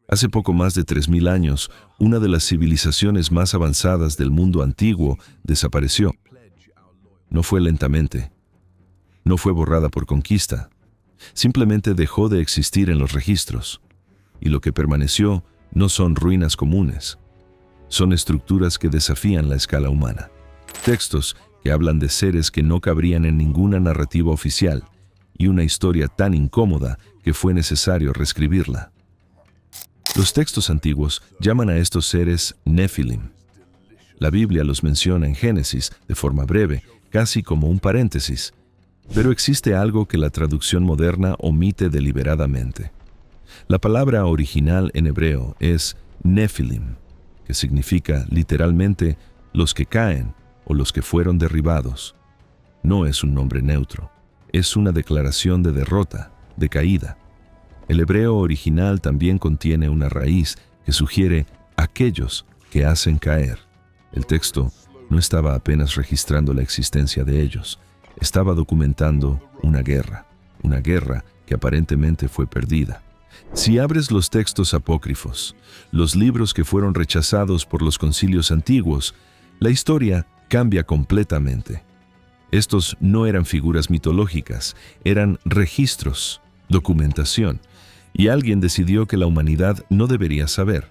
Hace poco más de 3000 años, una de las civilizaciones más avanzadas del mundo antiguo desapareció. No fue lentamente. No fue borrada por conquista. Simplemente dejó de existir en los registros. Y lo que permaneció no son ruinas comunes. Son estructuras que desafían la escala humana. Textos que hablan de seres que no cabrían en ninguna narrativa oficial y una historia tan incómoda que fue necesario reescribirla. Los textos antiguos llaman a estos seres Nefilim. La Biblia los menciona en Génesis de forma breve, casi como un paréntesis, pero existe algo que la traducción moderna omite deliberadamente. La palabra original en hebreo es Nefilim, que significa literalmente los que caen o los que fueron derribados. No es un nombre neutro, es una declaración de derrota, de caída. El hebreo original también contiene una raíz que sugiere aquellos que hacen caer. El texto no estaba apenas registrando la existencia de ellos, estaba documentando una guerra que aparentemente fue perdida. Si abres los textos apócrifos, los libros que fueron rechazados por los concilios antiguos, la historia cambia completamente. Estos no eran figuras mitológicas, eran registros, documentación, y alguien decidió que la humanidad no debería saber.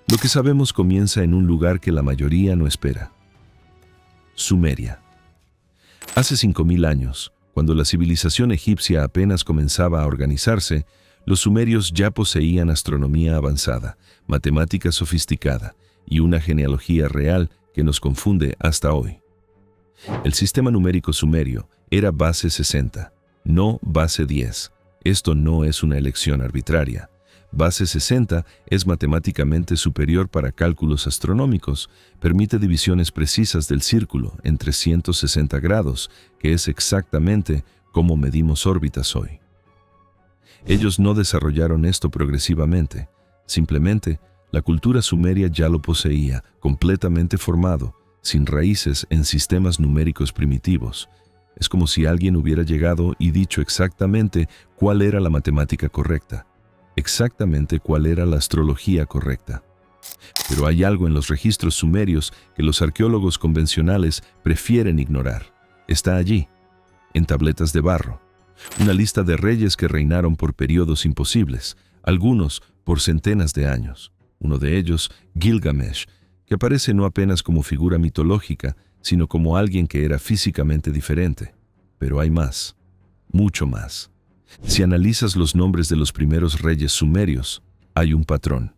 Lo que sabemos comienza en un lugar que la mayoría no espera. Sumeria. Hace 5000 años, cuando la civilización egipcia apenas comenzaba a organizarse, los sumerios ya poseían astronomía avanzada, matemática sofisticada y una genealogía real que nos confunde hasta hoy. El sistema numérico sumerio era base 60, no base 10. Esto no es una elección arbitraria. Base 60 es matemáticamente superior para cálculos astronómicos, permite divisiones precisas del círculo en 360 grados, que es exactamente como medimos órbitas hoy. Ellos no desarrollaron esto progresivamente, simplemente la cultura sumeria ya lo poseía, completamente formado, sin raíces en sistemas numéricos primitivos. Es como si alguien hubiera llegado y dicho exactamente cuál era la matemática correcta, exactamente cuál era la astrología correcta. Pero hay algo en los registros sumerios que los arqueólogos convencionales prefieren ignorar. Está allí, en tabletas de barro, una lista de reyes que reinaron por periodos imposibles, algunos por centenas de años. Uno de ellos, Gilgamesh, que aparece no apenas como figura mitológica, sino como alguien que era físicamente diferente. Pero hay más, mucho más. Si analizas los nombres de los primeros reyes sumerios, hay un patrón.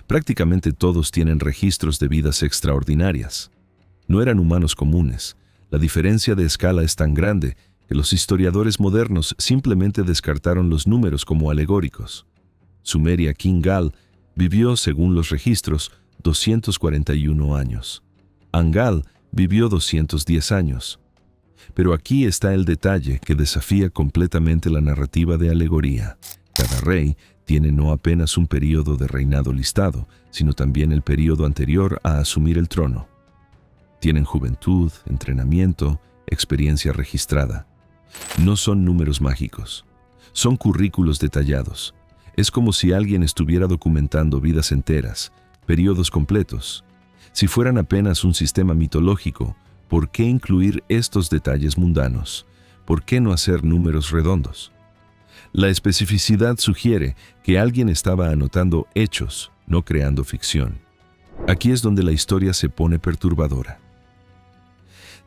Prácticamente todos tienen registros de vidas extraordinarias. No eran humanos comunes. La diferencia de escala es tan grande que los historiadores modernos simplemente descartaron los números como alegóricos. Sumeria Kingal vivió, según los registros, 241 años. Angal vivió 210 años. Pero aquí está el detalle que desafía completamente la narrativa de alegoría. Cada rey tiene no apenas un período de reinado listado, sino también el período anterior a asumir el trono. Tienen juventud, entrenamiento, experiencia registrada. No son números mágicos, son currículos detallados. Es como si alguien estuviera documentando vidas enteras, periodos completos. Si fueran apenas un sistema mitológico, ¿por qué incluir estos detalles mundanos? ¿Por qué no hacer números redondos? La especificidad sugiere que alguien estaba anotando hechos, no creando ficción. Aquí es donde la historia se pone perturbadora.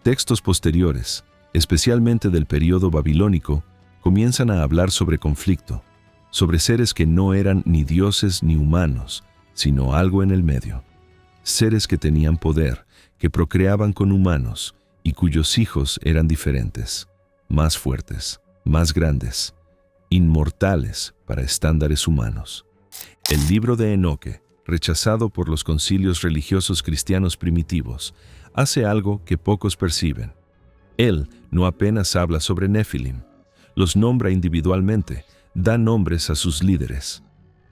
Textos posteriores, especialmente del período babilónico, comienzan a hablar sobre conflicto, sobre seres que no eran ni dioses ni humanos, sino algo en el medio. Seres que tenían poder, que procreaban con humanos y cuyos hijos eran diferentes, más fuertes, más grandes, inmortales para estándares humanos. El libro de Enoque, rechazado por los concilios religiosos cristianos primitivos, hace algo que pocos perciben. Él no apenas habla sobre Nefilim, los nombra individualmente, da nombres a sus líderes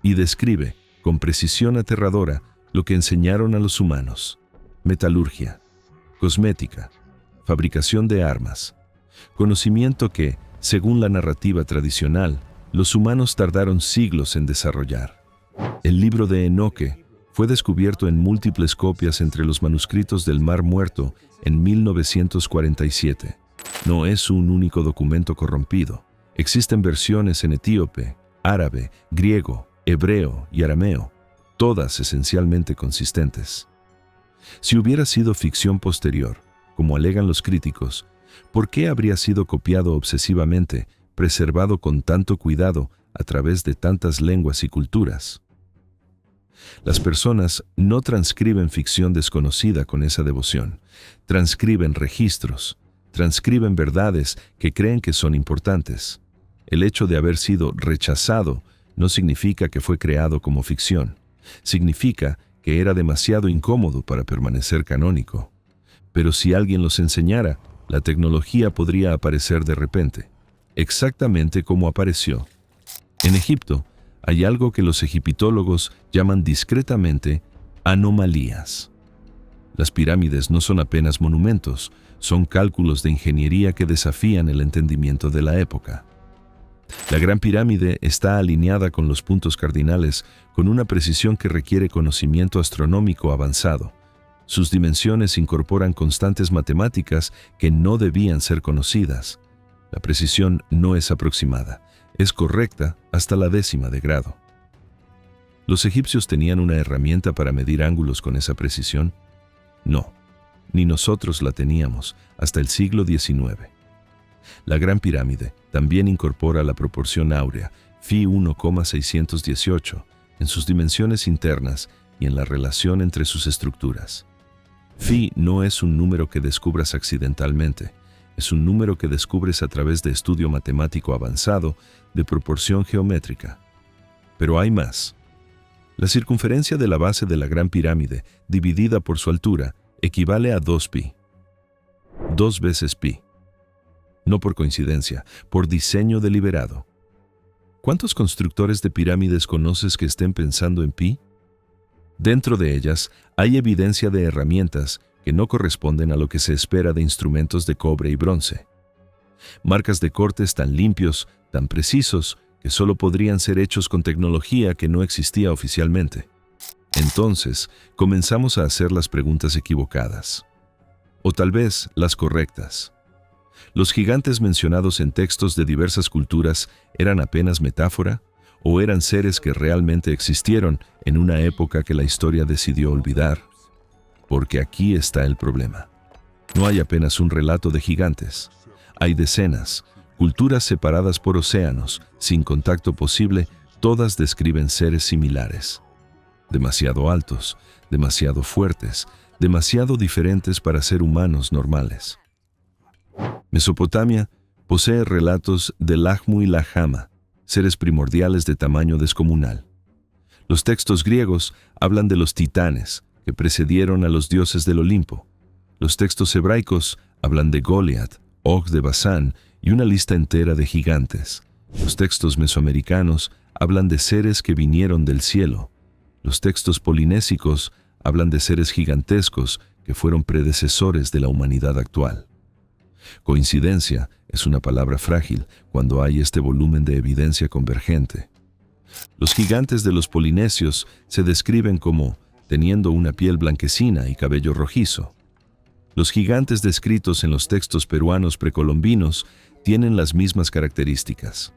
y describe con precisión aterradora lo que enseñaron a los humanos: metalurgia, cosmética, fabricación de armas, conocimiento que, según la narrativa tradicional, los humanos tardaron siglos en desarrollar. El libro de Enoque fue descubierto en múltiples copias entre los manuscritos del Mar Muerto en 1947. No es un único documento corrompido. Existen versiones en etíope, árabe, griego, hebreo y arameo, todas esencialmente consistentes. Si hubiera sido ficción posterior, como alegan los críticos, ¿por qué habría sido copiado obsesivamente, preservado con tanto cuidado a través de tantas lenguas y culturas? Las personas no transcriben ficción desconocida con esa devoción, transcriben registros, transcriben verdades que creen que son importantes. El hecho de haber sido rechazado no significa que fue creado como ficción, significa que era demasiado incómodo para permanecer canónico. Pero si alguien los enseñara, la tecnología podría aparecer de repente, exactamente como apareció. En Egipto, hay algo que los egiptólogos llaman discretamente anomalías. Las pirámides no son apenas monumentos, son cálculos de ingeniería que desafían el entendimiento de la época. La Gran Pirámide está alineada con los puntos cardinales con una precisión que requiere conocimiento astronómico avanzado. Sus dimensiones incorporan constantes matemáticas que no debían ser conocidas. La precisión no es aproximada, es correcta hasta la décima de grado. ¿Los egipcios tenían una herramienta para medir ángulos con esa precisión? No, ni nosotros la teníamos hasta el siglo XIX. La Gran Pirámide también incorpora la proporción áurea, Φ 1,618, en sus dimensiones internas y en la relación entre sus estructuras. Φ no es un número que descubras accidentalmente, es un número que descubres a través de estudio matemático avanzado de proporción geométrica. Pero hay más. La circunferencia de la base de la Gran Pirámide, dividida por su altura, equivale a 2π. 2 veces π. No por coincidencia, por diseño deliberado. ¿Cuántos constructores de pirámides conoces que estén pensando en π? Dentro de ellas hay evidencia de herramientas que no corresponden a lo que se espera de instrumentos de cobre y bronce. Marcas de cortes tan limpios, tan precisos, que solo podrían ser hechos con tecnología que no existía oficialmente. Entonces, comenzamos a hacer las preguntas equivocadas. O tal vez las correctas. ¿Los gigantes mencionados en textos de diversas culturas eran apenas metáfora? ¿O eran seres que realmente existieron en una época que la historia decidió olvidar? Porque aquí está el problema. No hay apenas un relato de gigantes. Hay decenas, culturas separadas por océanos, sin contacto posible, todas describen seres similares. Demasiado altos, demasiado fuertes, demasiado diferentes para ser humanos normales. Mesopotamia posee relatos de Lahmu y Lahama, seres primordiales de tamaño descomunal. Los textos griegos hablan de los titanes, que precedieron a los dioses del Olimpo. Los textos hebraicos hablan de Goliat, Og de Basán y una lista entera de gigantes. Los textos mesoamericanos hablan de seres que vinieron del cielo. Los textos polinésicos hablan de seres gigantescos que fueron predecesores de la humanidad actual. Coincidencia es una palabra frágil cuando hay este volumen de evidencia convergente. Los gigantes de los polinesios se describen como teniendo una piel blanquecina y cabello rojizo. Los gigantes descritos en los textos peruanos precolombinos tienen las mismas características.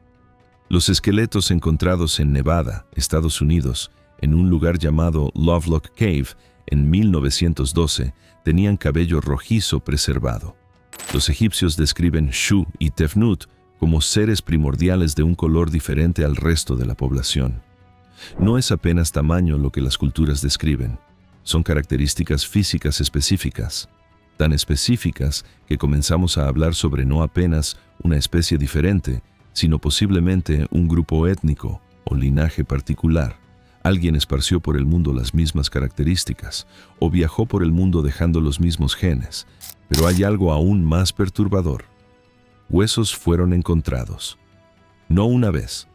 Los esqueletos encontrados en Nevada, Estados Unidos, en un lugar llamado Lovelock Cave, en 1912, tenían cabello rojizo preservado. Los egipcios describen Shu y Tefnut como seres primordiales de un color diferente al resto de la población. No es apenas tamaño lo que las culturas describen, son características físicas específicas, tan específicas que comenzamos a hablar sobre no apenas una especie diferente, sino posiblemente un grupo étnico o linaje particular. Alguien esparció por el mundo las mismas características o viajó por el mundo dejando los mismos genes, pero hay algo aún más perturbador. Huesos fueron encontrados. No una vez,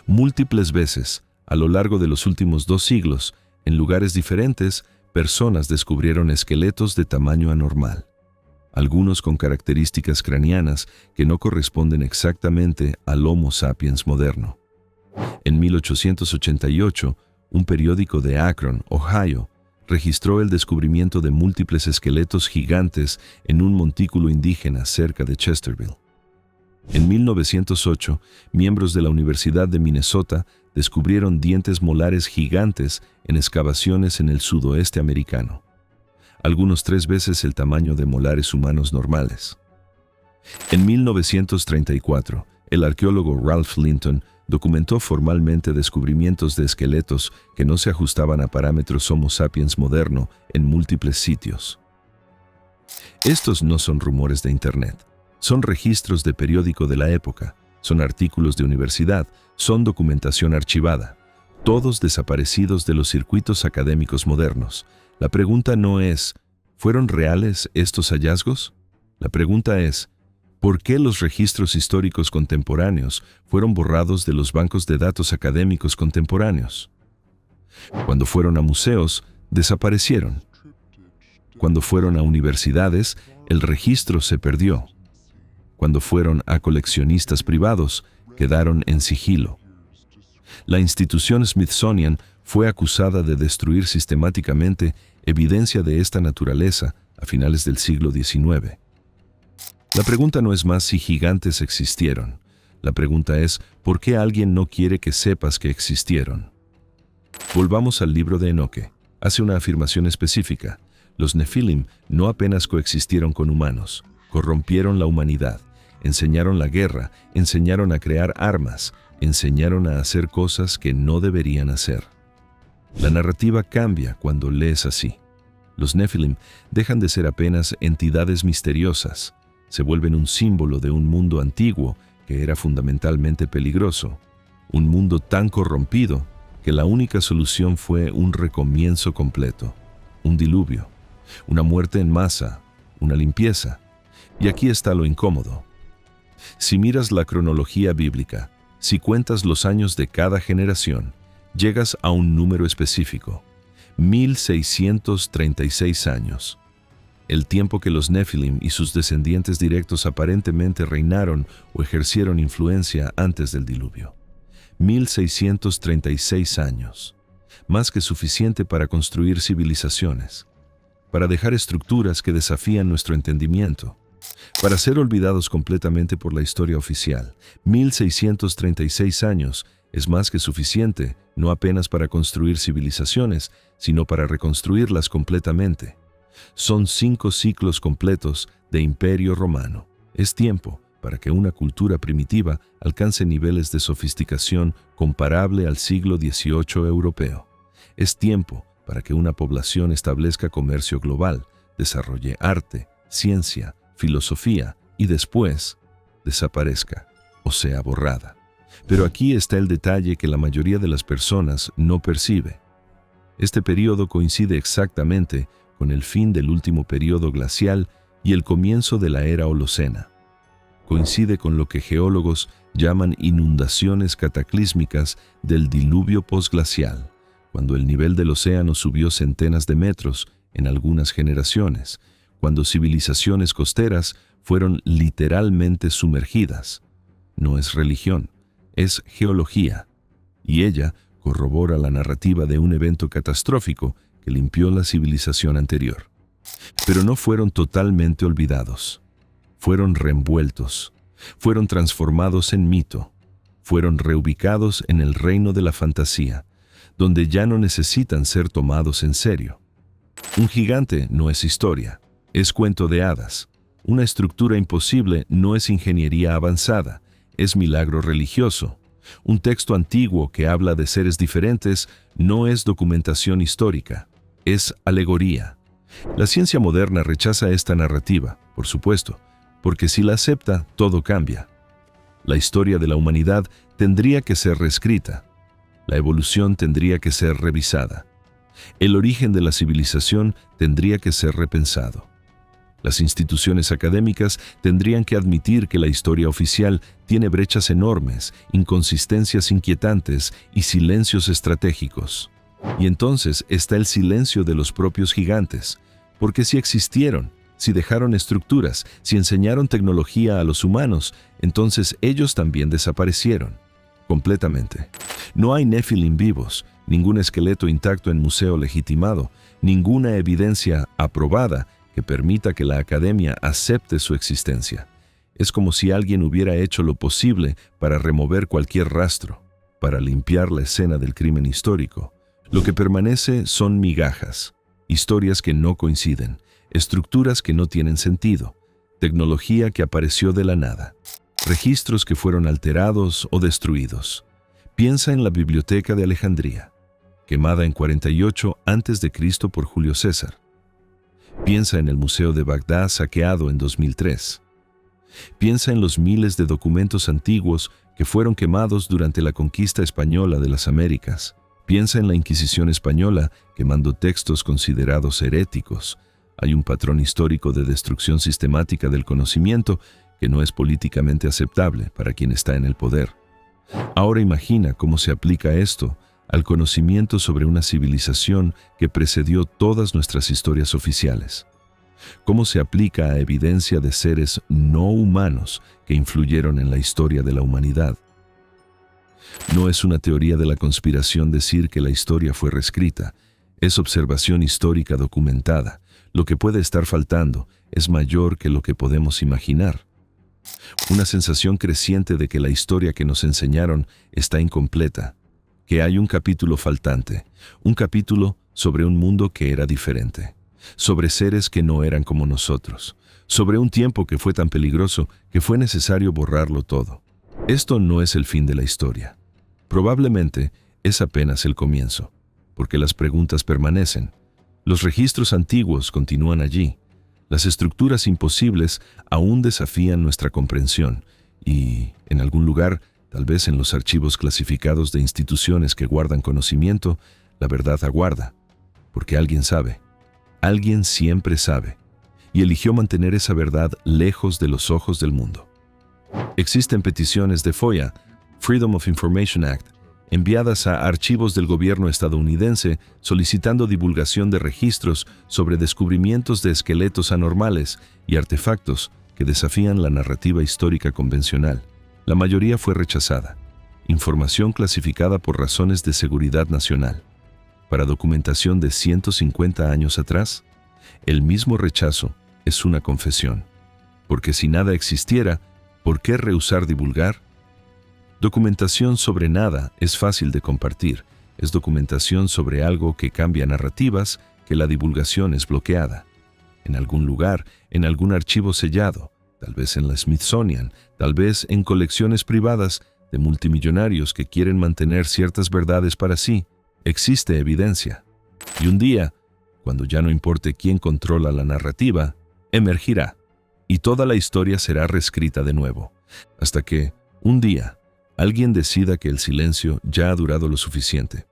múltiples veces, a lo largo de los últimos 2 siglos, en lugares diferentes, personas descubrieron esqueletos de tamaño anormal, algunos con características craneanas que no corresponden exactamente al Homo sapiens moderno. En 1888, un periódico de Akron, Ohio, registró el descubrimiento de múltiples esqueletos gigantes en un montículo indígena cerca de Chesterville. En 1908, miembros de la Universidad de Minnesota descubrieron dientes molares gigantes en excavaciones en el sudoeste americano, algunos 3 veces el tamaño de molares humanos normales. En 1934, el arqueólogo Ralph Linton documentó formalmente descubrimientos de esqueletos que no se ajustaban a parámetros Homo sapiens moderno en múltiples sitios. Estos no son rumores de Internet, son registros de periódico de la época, son artículos de universidad, son documentación archivada, todos desaparecidos de los circuitos académicos modernos. La pregunta no es, ¿fueron reales estos hallazgos? La pregunta es, ¿por qué los registros históricos contemporáneos fueron borrados de los bancos de datos académicos contemporáneos? Cuando fueron a museos, desaparecieron. Cuando fueron a universidades, el registro se perdió. Cuando fueron a coleccionistas privados, quedaron en sigilo. La institución Smithsonian fue acusada de destruir sistemáticamente evidencia de esta naturaleza a finales del siglo XIX. La pregunta no es más si gigantes existieron. La pregunta es, ¿por qué alguien no quiere que sepas que existieron? Volvamos al libro de Enoque. Hace una afirmación específica. Los Nefilim no apenas coexistieron con humanos, corrompieron la humanidad, enseñaron la guerra, enseñaron a crear armas, enseñaron a hacer cosas que no deberían hacer. La narrativa cambia cuando lees así. Los Nefilim dejan de ser apenas entidades misteriosas, se vuelven un símbolo de un mundo antiguo que era fundamentalmente peligroso, un mundo tan corrompido que la única solución fue un recomienzo completo, un diluvio, una muerte en masa, una limpieza. Y aquí está lo incómodo. Si miras la cronología bíblica, si cuentas los años de cada generación, llegas a un número específico, 1636 años. El tiempo que los Nefilim y sus descendientes directos aparentemente reinaron o ejercieron influencia antes del diluvio. 1636 años. Más que suficiente para construir civilizaciones, para dejar estructuras que desafían nuestro entendimiento, para ser olvidados completamente por la historia oficial. 1636 años es más que suficiente, no apenas para construir civilizaciones, sino para reconstruirlas completamente. Son 5 ciclos completos de Imperio Romano. Es tiempo para que una cultura primitiva alcance niveles de sofisticación comparable al siglo XVIII europeo. Es tiempo para que una población establezca comercio global, desarrolle arte, ciencia, filosofía y después desaparezca o sea borrada. Pero aquí está el detalle que la mayoría de las personas no percibe. Este periodo coincide exactamente con el fin del último periodo glacial y el comienzo de la era Holocena. Coincide con lo que geólogos llaman inundaciones cataclísmicas del diluvio posglacial, cuando el nivel del océano subió centenas de metros en algunas generaciones, cuando civilizaciones costeras fueron literalmente sumergidas. No es religión, es geología, y ella corrobora la narrativa de un evento catastrófico que limpió la civilización anterior. Pero no fueron totalmente olvidados. Fueron reenvueltos, fueron transformados en mito, fueron reubicados en el reino de la fantasía, donde ya no necesitan ser tomados en serio. Un gigante no es historia, es cuento de hadas. Una estructura imposible no es ingeniería avanzada, es milagro religioso. Un texto antiguo que habla de seres diferentes no es documentación histórica, es alegoría. La ciencia moderna rechaza esta narrativa, por supuesto, porque si la acepta, todo cambia. La historia de la humanidad tendría que ser reescrita. La evolución tendría que ser revisada. El origen de la civilización tendría que ser repensado. Las instituciones académicas tendrían que admitir que la historia oficial tiene brechas enormes, inconsistencias inquietantes y silencios estratégicos. Y entonces está el silencio de los propios gigantes, porque si existieron, si dejaron estructuras, si enseñaron tecnología a los humanos, entonces ellos también desaparecieron, completamente. No hay Nefilim vivos, ningún esqueleto intacto en museo legitimado, ninguna evidencia aprobada que permita que la academia acepte su existencia. Es como si alguien hubiera hecho lo posible para remover cualquier rastro, para limpiar la escena del crimen histórico. Lo que permanece son migajas, historias que no coinciden, estructuras que no tienen sentido, tecnología que apareció de la nada, registros que fueron alterados o destruidos. Piensa en la Biblioteca de Alejandría, quemada en 48 a.C. por Julio César. Piensa en el Museo de Bagdad saqueado en 2003. Piensa en los miles de documentos antiguos que fueron quemados durante la conquista española de las Américas. Piensa en la Inquisición española quemando textos considerados heréticos. Hay un patrón histórico de destrucción sistemática del conocimiento que no es políticamente aceptable para quien está en el poder. Ahora imagina cómo se aplica esto al conocimiento sobre una civilización que precedió todas nuestras historias oficiales. Cómo se aplica a evidencia de seres no humanos que influyeron en la historia de la humanidad. No es una teoría de la conspiración decir que la historia fue reescrita, es observación histórica documentada. Lo que puede estar faltando es mayor que lo que podemos imaginar. Una sensación creciente de que la historia que nos enseñaron está incompleta, que hay un capítulo faltante, un capítulo sobre un mundo que era diferente, sobre seres que no eran como nosotros, sobre un tiempo que fue tan peligroso que fue necesario borrarlo todo. Esto no es el fin de la historia. Probablemente es apenas el comienzo, porque las preguntas permanecen. Los registros antiguos continúan allí. Las estructuras imposibles aún desafían nuestra comprensión y, en algún lugar, tal vez en los archivos clasificados de instituciones que guardan conocimiento, la verdad aguarda, porque alguien sabe. Alguien siempre sabe, y eligió mantener esa verdad lejos de los ojos del mundo. Existen peticiones de FOIA, Freedom of Information Act, enviadas a archivos del gobierno estadounidense solicitando divulgación de registros sobre descubrimientos de esqueletos anormales y artefactos que desafían la narrativa histórica convencional. La mayoría fue rechazada. Información clasificada por razones de seguridad nacional. Para documentación de 150 años atrás, el mismo rechazo es una confesión. Porque si nada existiera, ¿por qué rehusar divulgar? Documentación sobre nada es fácil de compartir. Es documentación sobre algo que cambia narrativas, que la divulgación es bloqueada. En algún lugar, en algún archivo sellado, tal vez en la Smithsonian, tal vez en colecciones privadas de multimillonarios que quieren mantener ciertas verdades para sí, existe evidencia. Y un día, cuando ya no importe quién controla la narrativa, emergirá, y toda la historia será reescrita de nuevo, hasta que, un día, alguien decida que el silencio ya ha durado lo suficiente.